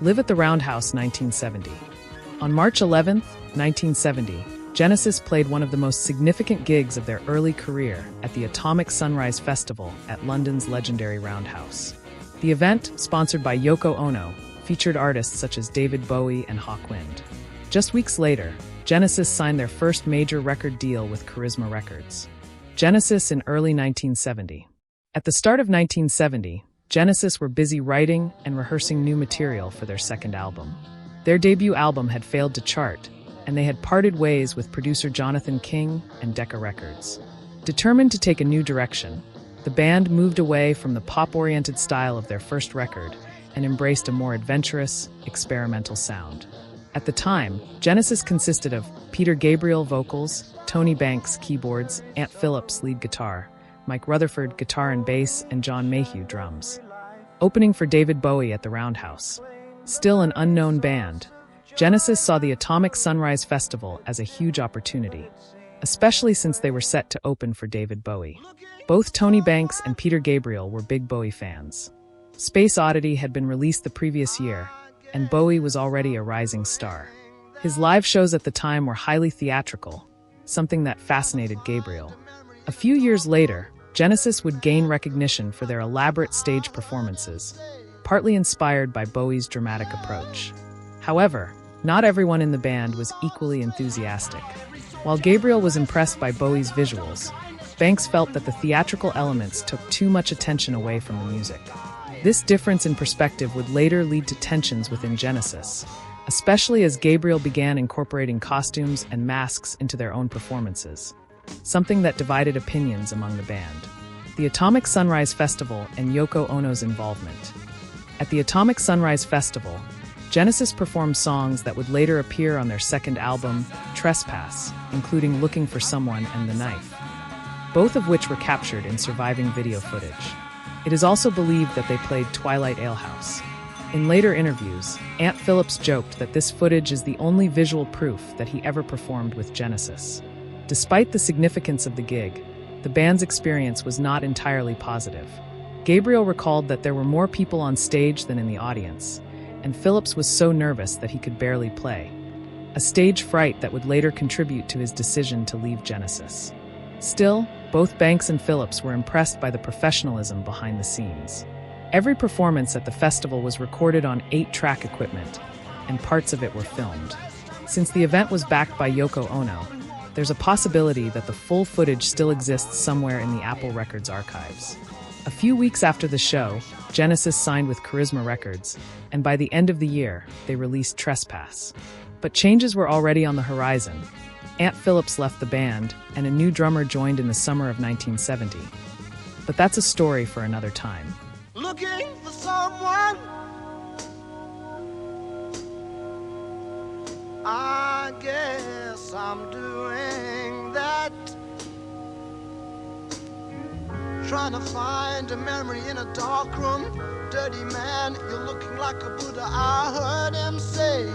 Live at the Roundhouse 1970. On March 11, 1970, Genesis played one of the most significant gigs of their early career at the Atomic Sunrise Festival at London's legendary Roundhouse. The event, sponsored by Yoko Ono, featured artists such as David Bowie and Hawkwind. Just weeks later, Genesis signed their first major record deal with Charisma Records. Genesis in early 1970. At the start of 1970, Genesis were busy writing and rehearsing new material for their second album. Their debut album had failed to chart, and they had parted ways with producer Jonathan King and Decca Records. Determined to take a new direction, the band moved away from the pop-oriented style of their first record and embraced a more adventurous, experimental sound. At the time, Genesis consisted of Peter Gabriel vocals, Tony Banks keyboards, Ant Phillips lead guitar, Mike Rutherford guitar and bass, and John Mayhew drums. Opening for David Bowie at the Roundhouse. Still an unknown band, Genesis saw the Atomic Sunrise Festival as a huge opportunity, especially since they were set to open for David Bowie. Both Tony Banks and Peter Gabriel were big Bowie fans. Space Oddity had been released the previous year, and Bowie was already a rising star. His live shows at the time were highly theatrical, something that fascinated Gabriel. A few years later, Genesis would gain recognition for their elaborate stage performances, partly inspired by Bowie's dramatic approach. However, not everyone in the band was equally enthusiastic. While Gabriel was impressed by Bowie's visuals, Banks felt that the theatrical elements took too much attention away from the music. This difference in perspective would later lead to tensions within Genesis, especially as Gabriel began incorporating costumes and masks into their own performances, something that divided opinions among the band. The Atomic Sunrise Festival and Yoko Ono's involvement. At the Atomic Sunrise Festival, Genesis performed songs that would later appear on their second album, Trespass, including Looking for Someone and The Knife, both of which were captured in surviving video footage. It is also believed that they played Twilight Alehouse. In later interviews, Ant Phillips joked that this footage is the only visual proof that he ever performed with Genesis. Despite the significance of the gig, the band's experience was not entirely positive. Gabriel recalled that there were more people on stage than in the audience, and Phillips was so nervous that he could barely play. A stage fright that would later contribute to his decision to leave Genesis. Still, both Banks and Phillips were impressed by the professionalism behind the scenes. Every performance at the festival was recorded on 8-track equipment, and parts of it were filmed. Since the event was backed by Yoko Ono, there's a possibility that the full footage still exists somewhere in the Apple Records archives. A few weeks after the show, Genesis signed with Charisma Records, and by the end of the year, they released Trespass. But changes were already on the horizon. Ant Phillips left the band, and a new drummer joined in the summer of 1970. But that's a story for another time. Looking for someone, I guess I'm doing that. Trying to find a memory in a dark room. Dirty man, you're looking like a Buddha, I heard him say.